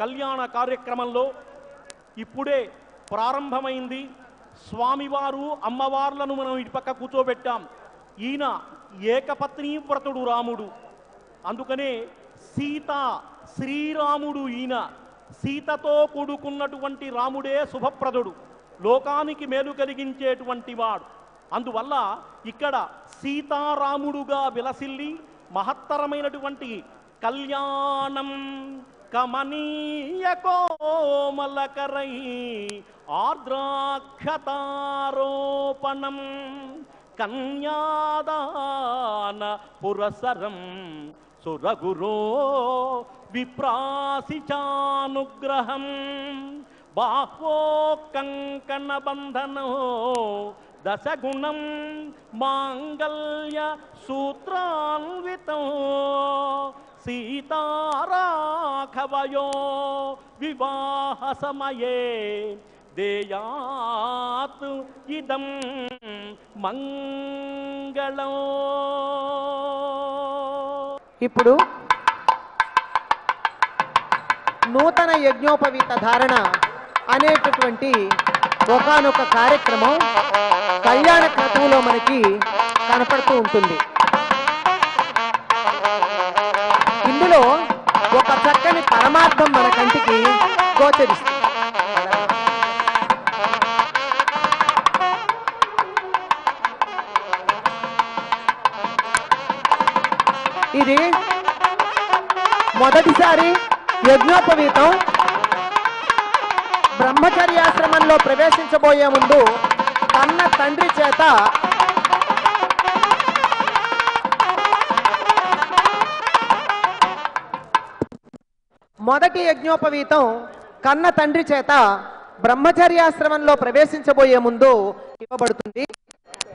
కళ్యాణ కార్యక్రమంలో ఇప్పుడే ప్రారంభమైంది. స్వామివారు అమ్మవార్లను మనం ఇటుపక్క కూర్చోబెట్టాం. ఈయన ఏకపత్ని వ్రతుడు రాముడు, అందుకనే సీత శ్రీరాముడు. ఈయన సీతతో కూడుకున్నటువంటి రాముడే శుభప్రదుడు, లోకానికి మేలు కలిగించేటువంటి వాడు. అందువల్ల ఇక్కడ సీతారాముడుగా విలసిల్లి మహత్తరమైనటువంటి కళ్యాణం కమనీయ కోమలకరై ఆర్ద్రాక్షతారోపణం కన్యాదాన పురసరం సురగురో విప్రాసిచానుగ్రహం బాహ్వో కంకణ బంధనో దశగుణం మాంగళ్య సూత్రాన్వితం సీతారాఘవయో వివాహ సమయే దేయాత్ ఇదం మంగళం. ఇప్పుడు నూతన యజ్ఞోపవీత ధారణ అనేటటువంటి ఒకానొక కార్యక్రమం కళ్యాణ క్రతువులో మనకి కనపడుతూ ఉంటుంది. ఇందులో ఒక చక్కని పరమార్థం మన కంటికి గోచరిస్తుంది. ఇది మొదటిసారి యజ్ఞోపవీతం బ్రహ్మచర్యాశ్రమంలో ప్రవేశించబోయే ముందు కన్న తండ్రి చేత మొదటి యజ్ఞోపవీతం కన్న తండ్రి చేత బ్రహ్మచర్యాశ్రమంలో ప్రవేశించబోయే ముందు ఇవ్వబడుతుంది.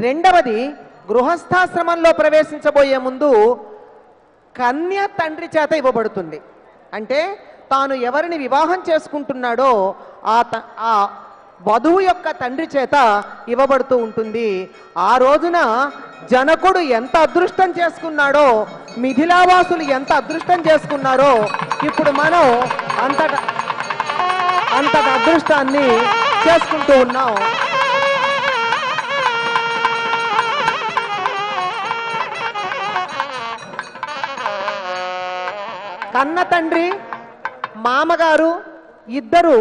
రెండవది గృహస్థాశ్రమంలో ప్రవేశించబోయే ముందు కన్య తండ్రి చేత ఇవ్వబడుతుంది. అంటే తాను ఎవరిని వివాహం చేసుకుంటున్నాడో ఆ వధువు యొక్క తండ్రి చేత ఇవ్వబడుతూ ఉంటుంది. ఆ రోజున జనకుడు ఎంత అదృష్టం చేసుకున్నాడో, మిథిలావాసులు ఎంత అదృష్టం చేసుకున్నారో ఇప్పుడు మనం అంతటి అదృష్టాన్ని చేసుకుంటూ ఉన్నాం. కన్న తండ్రి మామగారు ఇద్దరు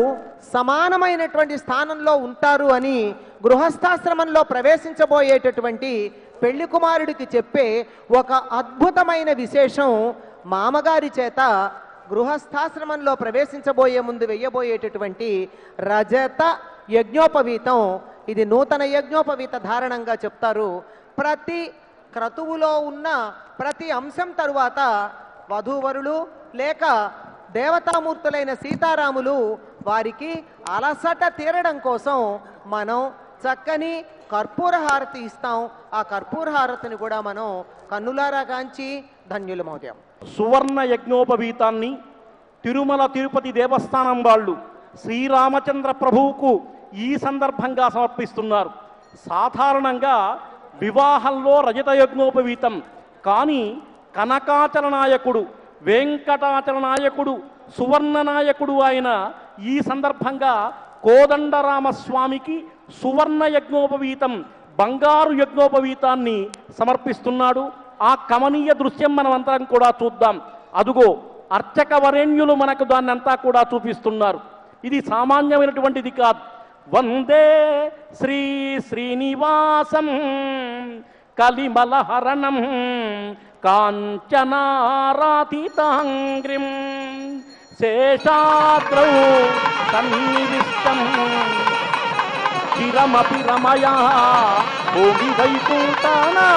సమానమైనటువంటి స్థానంలో ఉంటారు అని గృహస్థాశ్రమంలో ప్రవేశించబోయేటటువంటి పెళ్లి కుమారుడికి చెప్పే ఒక అద్భుతమైన విశేషం మామగారి చేత గృహస్థాశ్రమంలో ప్రవేశించబోయే ముందు వెయ్యబోయేటటువంటి రజత యజ్ఞోపవీతం. ఇది నూతన యజ్ఞోపవీత ధారణంగా చెప్తారు. ప్రతి క్రతువులో ఉన్న ప్రతి అంశం తరువాత వధూవరులు లేక దేవతామూర్తులైన సీతారాములు వారికి అలసట తీరడం కోసం మనం చక్కని కర్పూర హారతి ఇస్తాం. ఆ కర్పూర హారతిని కూడా మనం కన్నులారా కాంచి ధన్యులమవుతాం. సువర్ణ యజ్ఞోపవీతాన్ని తిరుమల తిరుపతి దేవస్థానం వాళ్ళు శ్రీరామచంద్ర ప్రభువుకు ఈ సందర్భంగా సమర్పిస్తున్నారు. సాధారణంగా వివాహంలో రజత యజ్ఞోపవీతం, కానీ కనకాచల నాయకుడు, వెంకటాచల నాయకుడు, సువర్ణ నాయకుడు ఆయన ఈ సందర్భంగా కోదండరామస్వామికి సువర్ణ యజ్ఞోపవీతం, బంగారు యజ్ఞోపవీతాన్ని సమర్పిస్తున్నాడు. ఆ కమనీయ దృశ్యం మనమంతరం కూడా చూద్దాం. అదుగో అర్చక వరేణ్యులు మనకు దాన్ని అంతా కూడా చూపిస్తున్నారు. ఇది సామాన్యమైనటువంటిది కాదు. వందే శ్రీ శ్రీనివాసం కలిమలహరణం కాంచనారాతితాంగ్రిం శేషాద్రౌ సన్నివిష్టం చిరమపి రమయా భూమి వైకుంఠనాథో.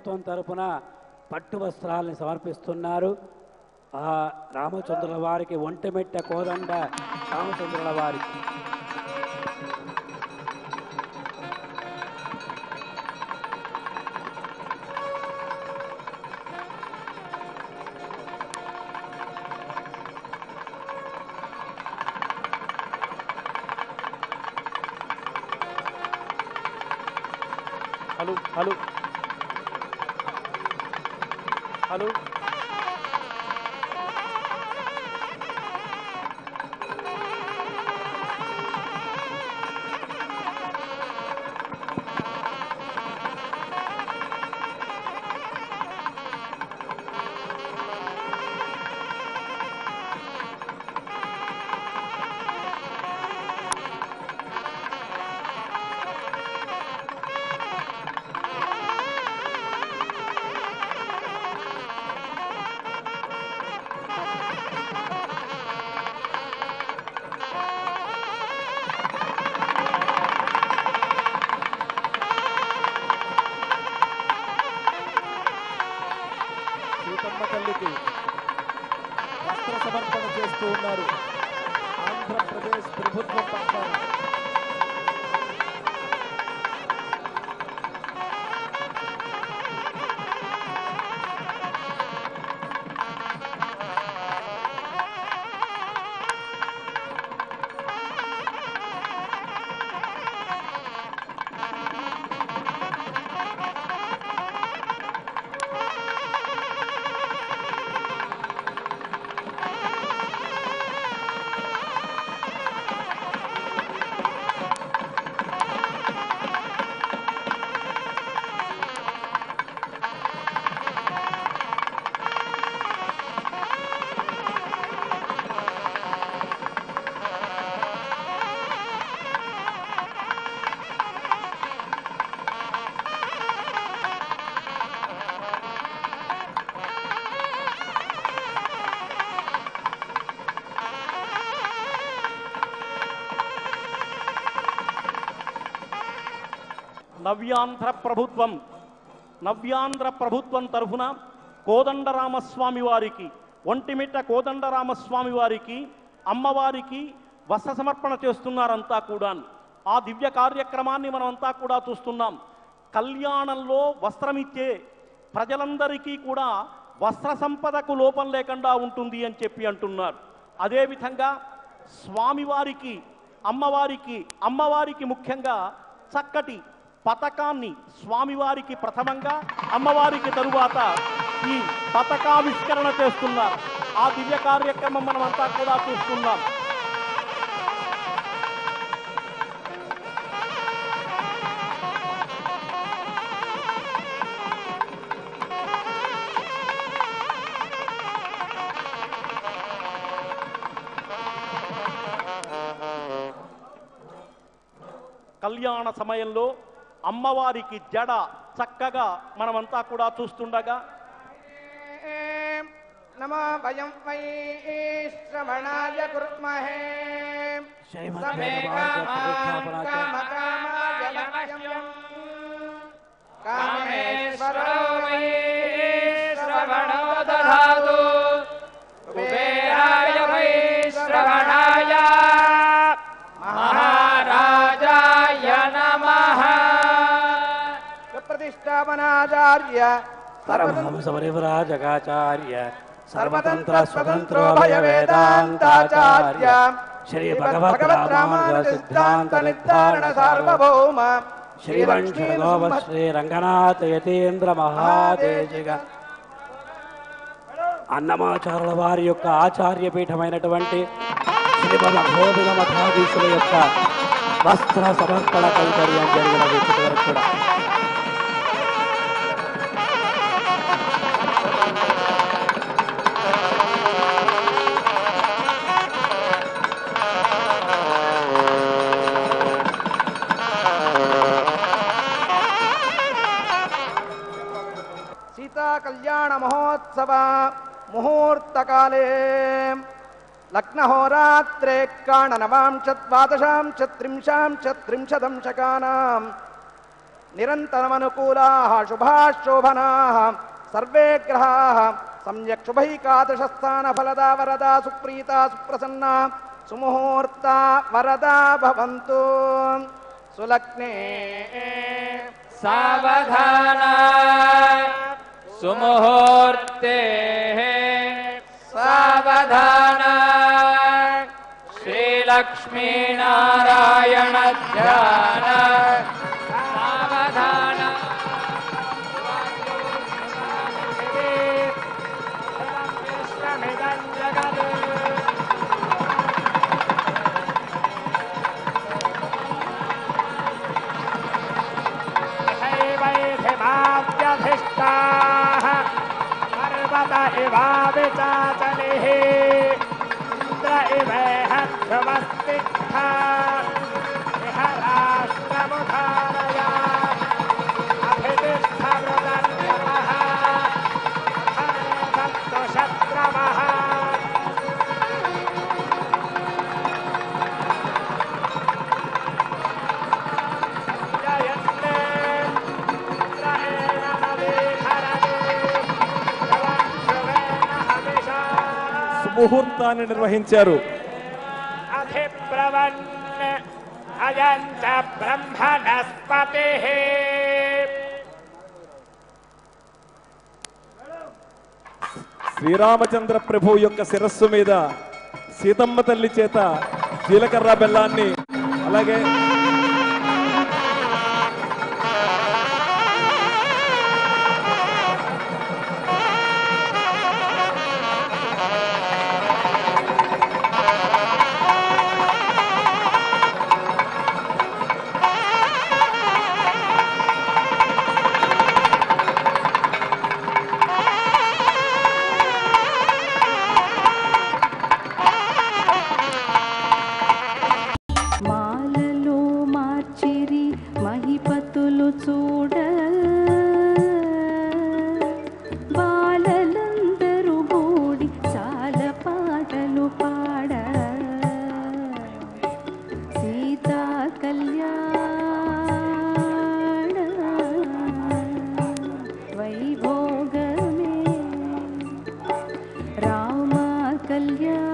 ప్రభుత్వం తరపున పట్టు వస్త్రాలని సమర్పిస్తున్నారు. ఆ రామచంద్రుల వారికి ఒంటిమిట్ట కోదండ రామచంద్రుల వారికి హలో హలో హలో సీతమ్మ తల్లికి వస్త్ర సమర్పణ చేస్తూ ఉన్నారు ఆంధ్రప్రదేశ్ ప్రభుత్వం పక్షాన. నవ్యాంధ్ర ప్రభుత్వం తరఫున కోదండరామస్వామి వారికి ఒంటిమిట్ట కోదండరామస్వామి వారికి అమ్మవారికి వస్త్ర సమర్పణ చేస్తున్నారంతా కూడా. ఆ దివ్య కార్యక్రమాన్ని మనమంతా కూడా చూస్తున్నాం. కళ్యాణంలో వస్త్రమిచ్చే ప్రజలందరికీ కూడా వస్త్ర సంపదకు లోపం లేకుండా ఉంటుంది అని చెప్పి అంటున్నారు. అదేవిధంగా స్వామివారికి అమ్మవారికి ముఖ్యంగా చక్కటి పతాకాన్ని స్వామివారికి ప్రథమంగా అమ్మవారికి తరువాత ఈ పతాకావిష్కరణ చేస్తున్నారు. ఆ దివ్య కార్యక్రమం మనమంతా కూడా చూస్తున్నాం. కళ్యాణ సమయంలో అమ్మవారికి జడ చక్కగా మనమంతా కూడా చూస్తుండగా నమో వయం వై శ్రవణాయ కుర్మహే సమే కామకామాయ లక్ష్యం కామేశ్వరో వై శ్రవణో దధాతు కుబేరాయ వై శ్రవణాయ మహారాజాయ నమః ప్రతిష్టాపనాచార్య సర్వహంసపరివ్రాజకాచార్య సర్వతంత్ర స్వతంత్రో భయ వేదాంతాచార్య శ్రీ భగవద్ రామానుజ సిద్ధాంత నిర్ధారణ సార్వభౌమ శ్రీవంశగోప శ్రీ రంగనాథ యతీంద్ర మహాదేశిక అన్నమాచార్యుల వారి యొక్క ఆచార్య పీఠమైనటువంటి శ్రీమద గోవింద మఠాధీశుల యొక్క వస్త్ర సమర్పణ కైంకర్యం జరిగిన వ్యక్తి వరకు కూడా కళ్యాణ మహోత్సవ ముహూర్తకాలే లగ్నహోరాత్రే కాణనవాంశద్వాదశాం చత్రింశాం చత్రింశదంశకానాం నిరంతరమనుకూలాః శుభాః శోభనాః సర్వే గ్రహాః సమ్యక్ శుభైకాదశస్థాన ఫలదా వరదా సుప్రీతా సుప్రసన్నా సుముహూర్తా వరదా భవంతు. సులగ్నే సావధానా సుముహూర్తే సావధానా శ్రీలక్ష్మీనారాయణ ధ్యాన సావధాన పర్వత ఇవావిచాచలిః ఇంద్ర ఇవేహధ్రువస్తిష్ఠ ఇహ రాష్ట్రముధారయ అభితిష్ఠ మృగన్యమః సంతు శత్రవః ముహూర్తాన్ని నిర్వహించారు. అధిబ్రవన్ అయంత బ్రహ్మణస్పతిః శ్రీరామచంద్ర ప్రభు యొక్క శిరస్సు మీద సీతమ్మ తల్లి చేత జీలకర్ర బెల్లాన్ని అలాగే చూడ బాలలందరూ కూడి చాలా పాటలు పాడ సీతా కళ్యాణ వైభోగమే రామ కళ్యాణ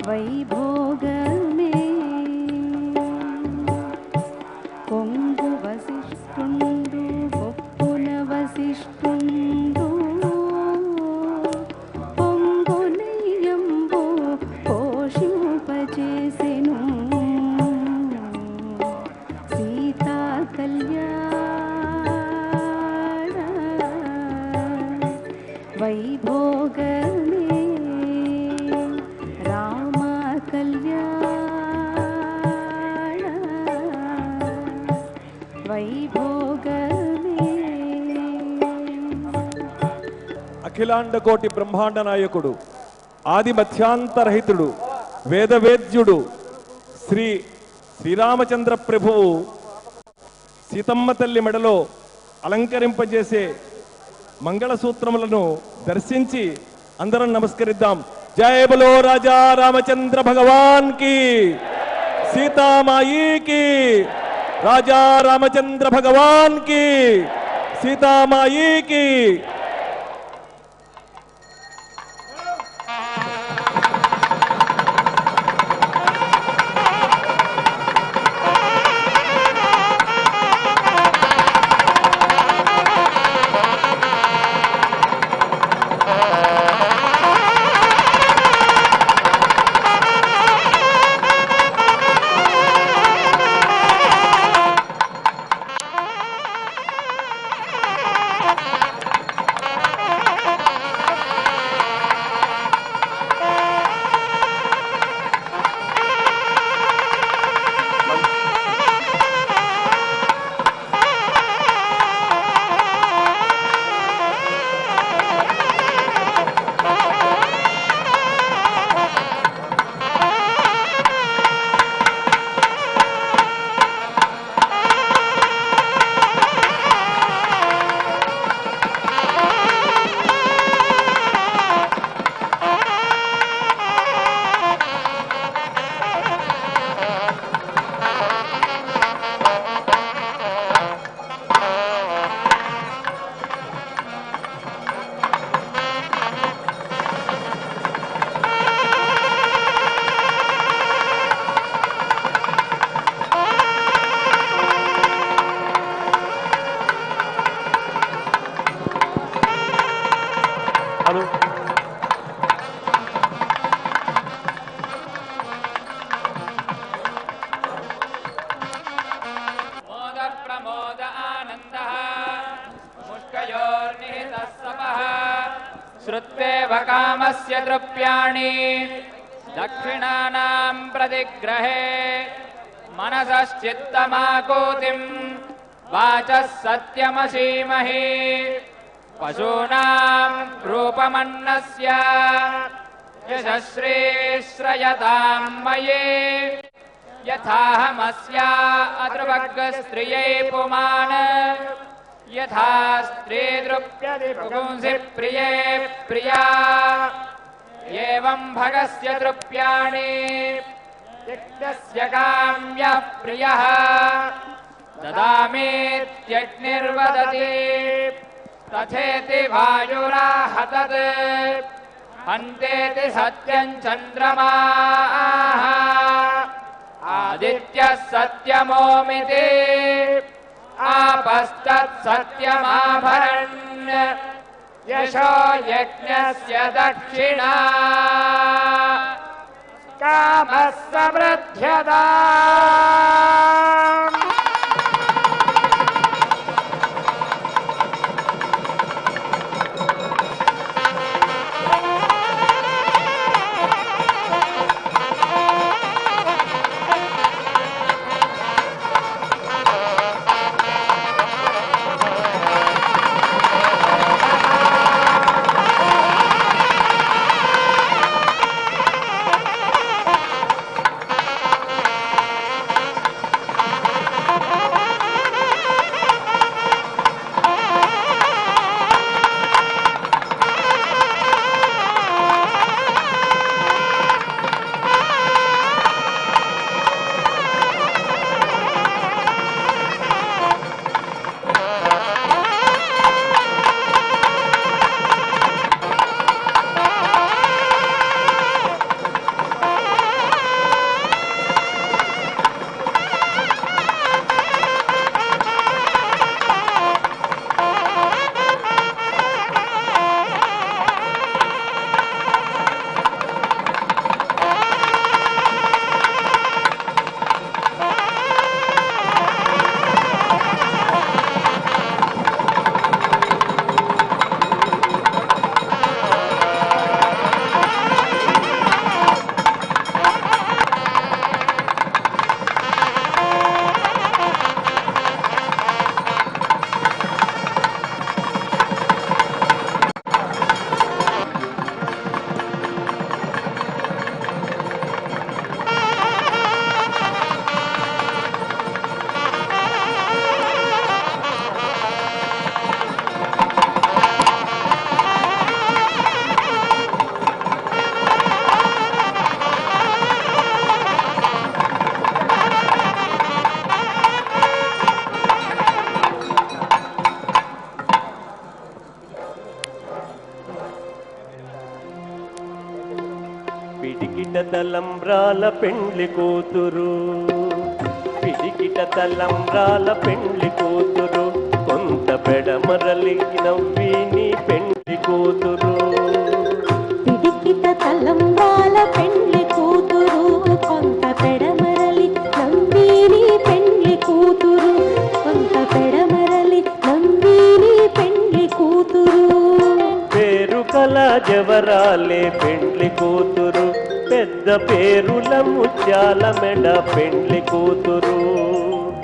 వైభోగమే కొంగు వశిష్ఠుండు పొప్పున వశిష్ఠుండు పొంగు నెయ్యంబు పోషింపచేసెను సీతా కళ్యాణ వైభోగమే రామ కళ్యాణ వైభోగమే. అఖిలాండ కోటి బ్రహ్మాండ నాయకుడు ఆది మధ్యాంతరహితుడు వేదవేద్యుడు శ్రీరామచంద్ర ప్రభువు సీతమ్మ తల్లి మెడలో అలంకరింపజేసే మంగళసూత్రములను దర్శించి అందరం నమస్కరిద్దాం. జయ బలో రాజా రామచంద్ర భగవాన్ కి, సీతామాయి కి, రాజా రామచంద్ర భగవాన్ కి, సీతామాయి కి. హలో మోద ప్రమోద ఆనందః ముష్కయోర్నిహితః సపః శ్రుత్వేవ కామస్య ద్రవ్యాణి దక్షిణానాం ప్రతిగ్రహే మనసశ్చిత్తమాకూతిం వాచः సత్యమసీమహి పశూనాం రూపమన్నస్య యశశ్రీశ్రయతాం మయే యథాహమస్యా అదృవగ్గస్త్రియై పుమాన్ యథా స్త్రీదృప్యదిపుంసి ప్రియే ప్రియా ఏవం భగస్య దృప్యాణి యజ్ఞస్య కామ్యః ప్రియః దదామీత్యగ్నిర్వదతి తథేతి వాయురాహతత్ హంతేతి సత్యం చంద్రమాః ఆదిత్యః సత్యమోమితి ఆపస్తత్ సత్యమాభరన్ యశో యజ్ఞస్య దక్షిణా కామः సమృద్ధ్యతామ్. పిడికిట తలంబ్రాల పెండ్లి కూతురు, పిడికిట తలంబ్రాల పెండ్లి కూతురు, కొంత పెడమరలి నవ్విని పెండ్లి కూతురు. పిడికిట తలంబ్రాల పెండ్లి కూతురు, కొంత పెడమరలి నవ్విని పెండ్లి కూతురు, కొంత పెడమరలి నవ్విని పెండ్లి కూతురు. పేరు కల జవరాలే పెండ్లి కూతురు, పెద్ద పేరుల ముత్యాల మెడ పెండ్లి కూతురు.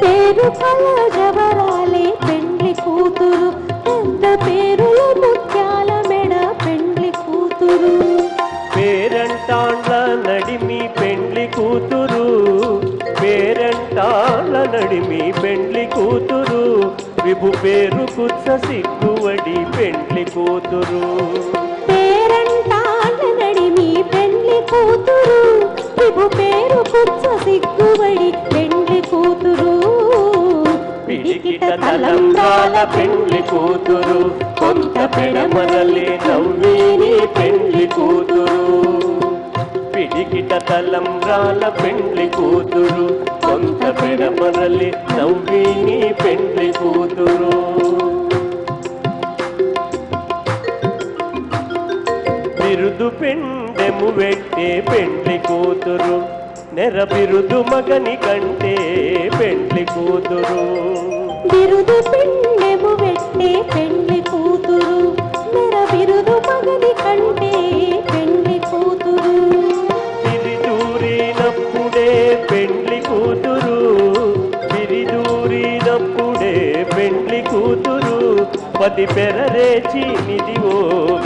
పేరు కల జవరాలే పెండ్లి కూతురు, పెద్ద పేరుల ముత్యాల మెడ పెండ్లి కూతురు. పేరంటాండ్ల నడిమి పెండ్లి కూతురు, పేరంటాళ్ళ నడిమి పెండ్లి కూతురు, విభు పేరు కుత్స సిగ్గువడి పెండ్లి కూతురు. పేరంటాళ్ళ నడిమి పెండ్లి కూతురు, విభు పేరు కుత్స సిగ్గువడి పెండ్లి కూతురు. పిడికిట తలంబ్రాల పెండ్లి కూతురు, కొంత పెడమరలి నవ్విని పెండ్లి కూతురు. పిడికిట తలంబ్రాల పెండ్లి కూతురు, కొంత పెడమరలి నవ్విని పెండ్లి కూతురు. బిరుదు పెండెము వెట్టే పెండ్లి కూతురు నెర బిరుదు మగని కంటే పెండ్లి కూతురు బిరుదు పిండెము వెట్టే పెండ్లి కూతురు నెర బిరుదు మగని కంటే పెండ్లి కూతురు బిరిదూరినప్పుడే పెండ్లి కూతురు బిరిదూరినప్పుడే పెండ్లి కూతురు పది పెరరేచి నిదివో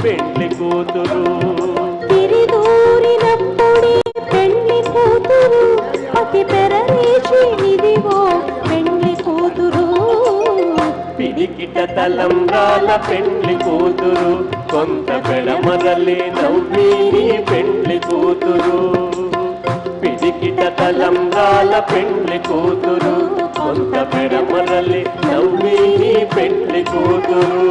పెండ్లి కూతురు బిరిదూరినప్పుడే పెండ్లి కూతురు పతి పెరరేచి నిదివో పెండ్లి కూతురు పిడికిట తలంబ్రాల పెండ్లి కూతురు కొంత పెడమరలి నవ్వీని పెండ్లి కూతురు పిడికిట తలంబ్రాల పెండ్లి కూతురు కొంత పెడమరలి నవ్వీని పెండ్లి కూతురు